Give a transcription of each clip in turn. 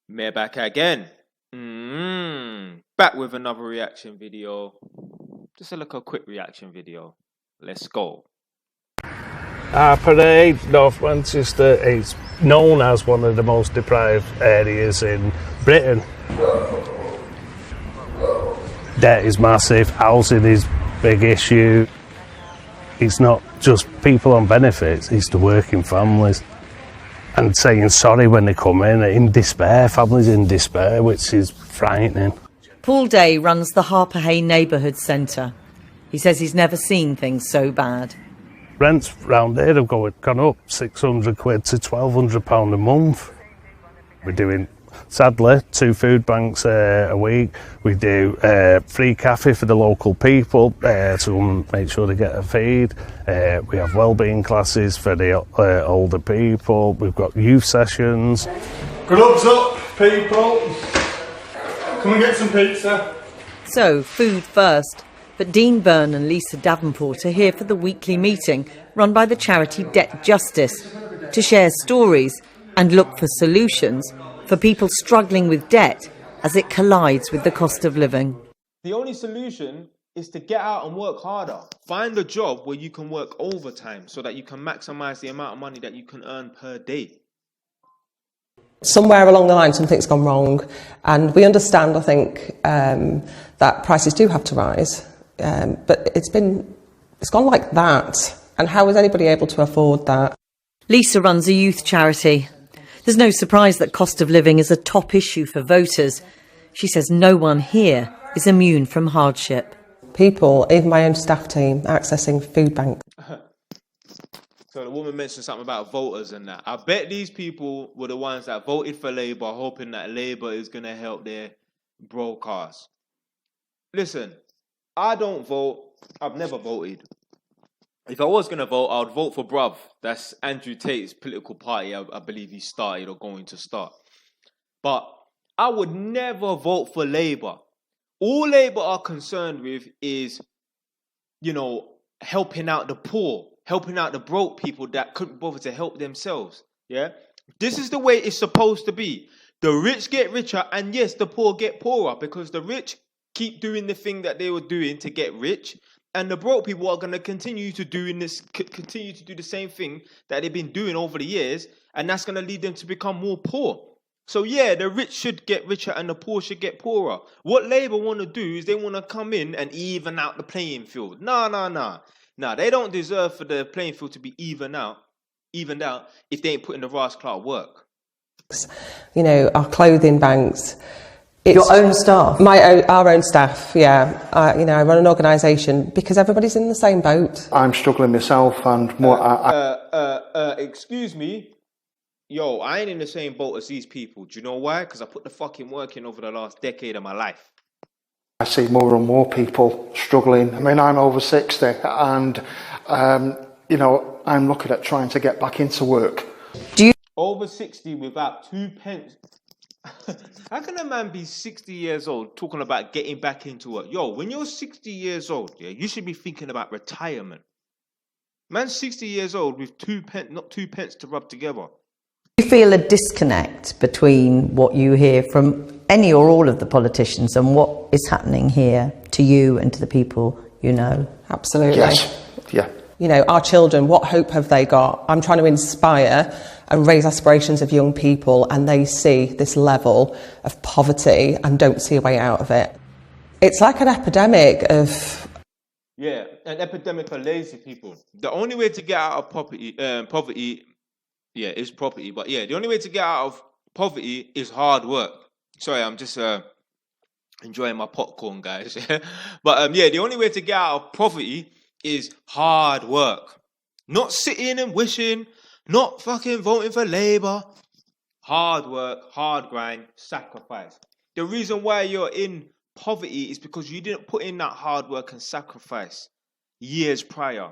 Mayor back again. Back with another reaction video. Just a quick reaction video. Let's go. Our parade, North Manchester, is known as one of the most deprived areas in Britain. Debt is massive, housing is a big issue. It's not just people on benefits, it's the working families. And saying sorry when they come in despair, families in despair, which is frightening. Paul Day runs the Harper Hay Neighbourhood Centre. He says he's never seen things so bad. Rents round here have gone up £600 to £1,200 a month. We're doing, sadly, 2 food banks a week. We do free cafe for the local people to make sure they get a feed. We have wellbeing classes for the older people. We've got youth sessions. Gloves up, people. Come and get some pizza. So, food first. But Dean Byrne and Lisa Davenport are here for the weekly meeting run by the charity Debt Justice to share stories and look for solutions for people struggling with debt as it collides with the cost of living. The only solution is to get out and work harder. Find a job where you can work overtime so that you can maximise the amount of money that you can earn per day. Somewhere along the line something's gone wrong, and we understand, I think, that prices do have to rise, but it's gone like that, and how is anybody able to afford that? Lisa runs a youth charity. There's no surprise that cost of living is a top issue for voters. She says no one here is immune from hardship. People, even my own staff team, accessing food banks. So the woman mentioned something about voters and that. I bet these people were the ones that voted for Labour, hoping that Labour is going to help their broadcast. Listen, I don't vote. I've never voted. If I was going to vote, I would vote for Bruv. That's Andrew Tate's political party. I believe he started or going to start. But I would never vote for Labour. All Labour are concerned with is, helping out the poor, helping out the broke people that couldn't bother to help themselves. Yeah? This is the way it's supposed to be. The rich get richer, and yes, the poor get poorer, because the rich keep doing the thing that they were doing to get rich, and the broke people are going to continue to do the same thing that they've been doing over the years, and that's going to lead them to become more poor. So yeah, the rich should get richer and the poor should get poorer. What Labour want to do is they want to come in and even out the playing field. Nah, they don't deserve for the playing field to be evened out if they ain't putting the Ross Clark work. Our clothing banks. Your own staff? Our own staff, yeah. I run an organisation because everybody's in the same boat. I'm struggling myself and more... Excuse me. Yo, I ain't in the same boat as these people. Do you know why? Because I put the fucking work in over the last decade of my life. I see more and more people struggling. I mean, I'm over 60 and, I'm looking at trying to get back into work. Over 60 without 2 pence. How can a man be 60 years old talking about getting back into work? Yo, when you're 60 years old, yeah, you should be thinking about retirement. Man's 60 years old with 2 pence, not 2 pence to rub together. Do you feel a disconnect between what you hear from any or all of the politicians and what is happening here to you and to the people you know? Absolutely. Yes, yeah. Our children, what hope have they got? I'm trying to inspire and raise aspirations of young people, and they see this level of poverty and don't see a way out of it. It's like an epidemic of... Yeah, an epidemic of lazy people. The only way to get out of poverty, yeah, is property. But yeah, the only way to get out of poverty is hard work. Sorry, I'm just enjoying my popcorn, guys. But the only way to get out of poverty is hard work. Not sitting and wishing, not fucking voting for Labour. Hard work, hard grind, sacrifice. The reason why you're in poverty is because you didn't put in that hard work and sacrifice years prior.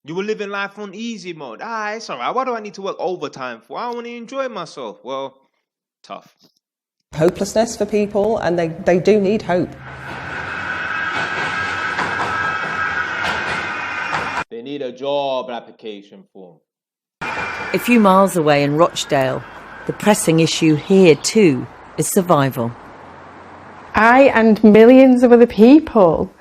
You were living life on easy mode. It's all right. Why do I need to work overtime for? I want to enjoy myself. Well, tough. Hopelessness for people, and they do need hope. They need a job application form. A few miles away in Rochdale, the pressing issue here too is survival. I and millions of other people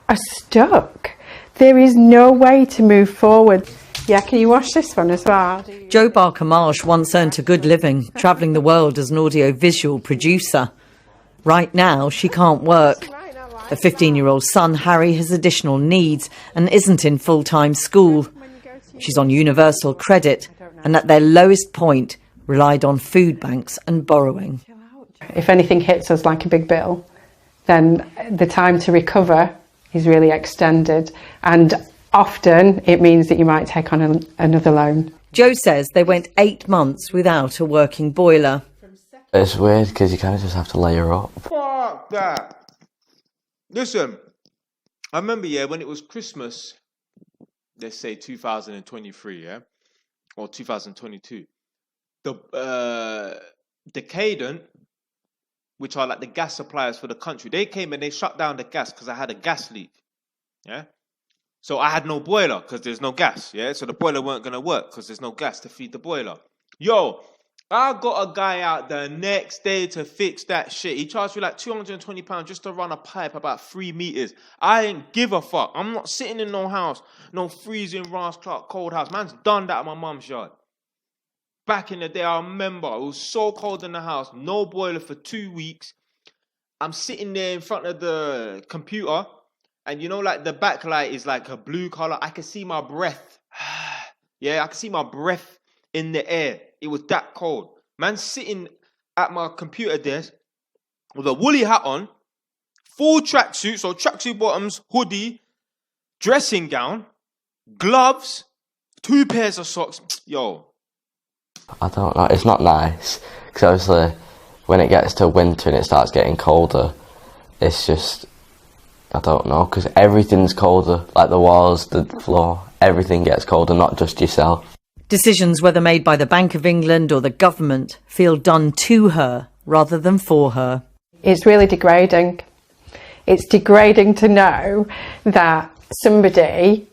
are stuck. There is no way to move forward. Yeah, can you watch this one as well? Jo Barker Marsh once earned a good living, travelling the world as an audio-visual producer. Right now, she can't work. Her 15-year-old son, Harry, has additional needs and isn't in full-time school. She's on universal credit and at their lowest point relied on food banks and borrowing. If anything hits us like a big bill, then the time to recover is really extended, and often it means that you might take on another loan. Jo says they went 8 months without a working boiler. It's weird because you kind of just have to layer up. Fuck that. Listen, I remember, when it was Christmas, let's say 2023, or 2022, the Decadent, which are like the gas suppliers for the country, they came and they shut down the gas because I had a gas leak. So I had no boiler because there's no gas. So the boiler weren't going to work because there's no gas to feed the boiler. Yo, I got a guy out the next day to fix that shit. He charged me like £220 just to run a pipe about 3 meters. I didn't give a fuck. I'm not sitting in no house, no freezing Ross Clark cold house. Man's done that at my mum's yard. Back in the day, I remember it was so cold in the house, no boiler for 2 weeks. I'm sitting there in front of the computer, and like the backlight is like a blue color. I can see my breath. I can see my breath in the air. It was that cold. Man sitting at my computer desk with a woolly hat on, full tracksuit, so tracksuit bottoms, hoodie, dressing gown, gloves, 2 pairs of socks. Yo. I don't know, it's not nice, because obviously when it gets to winter and it starts getting colder, it's just, I don't know, because everything's colder, like the walls, the floor, everything gets colder, not just yourself. Decisions, whether made by the Bank of England or the government, feel done to her rather than for her. It's really degrading. It's degrading to know that somebody,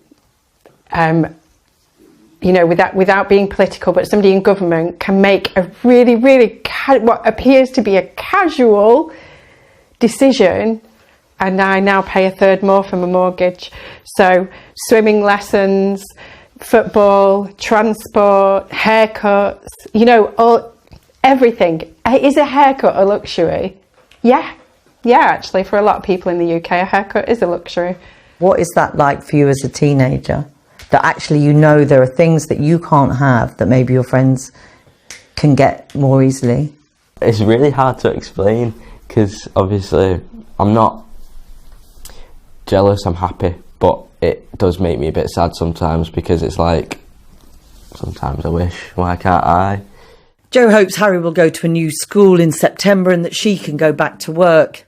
without being political, but somebody in government can make a really, really, what appears to be a casual decision, and I now pay a third more for my mortgage. So swimming lessons, football, transport, haircuts, everything. Is a haircut a luxury? Yeah, actually, for a lot of people in the UK, a haircut is a luxury. What is that like for you as a teenager? That actually there are things that you can't have that maybe your friends can get more easily? It's really hard to explain, because obviously I'm not jealous, I'm happy, but it does make me a bit sad sometimes, because it's like, sometimes I wish, why can't I? Jo hopes Harry will go to a new school in September and that she can go back to work.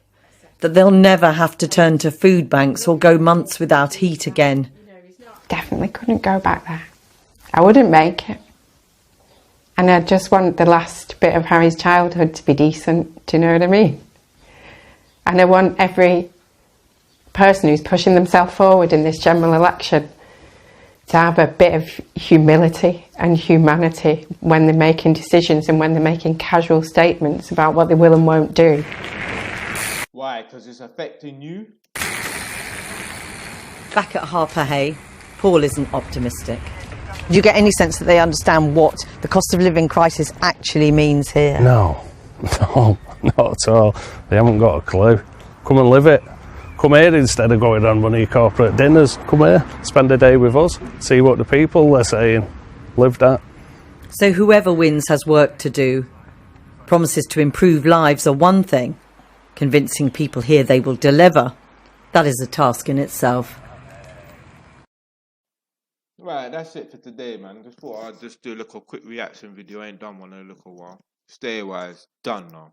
That they'll never have to turn to food banks or go months without heat again. Definitely couldn't go back there. I wouldn't make it. And I just want the last bit of Harry's childhood to be decent, do you know what I mean? And I want every person who's pushing themselves forward in this general election to have a bit of humility and humanity when they're making decisions and when they're making casual statements about what they will and won't do. Why? Because it's affecting you? Back at Harper Hay, Paul isn't optimistic. Do you get any sense that they understand what the cost of living crisis actually means here? No, not at all. They haven't got a clue. Come and live it. Come here instead of going on money corporate dinners. Come here, spend a day with us, see what the people are saying. Live that. So whoever wins has work to do. Promises to improve lives are one thing. Convincing people here they will deliver, that is a task in itself. Right, that's it for today, man. Just thought I'd just do a little quick reaction video. I ain't done one in a little while. Stay wise, done now.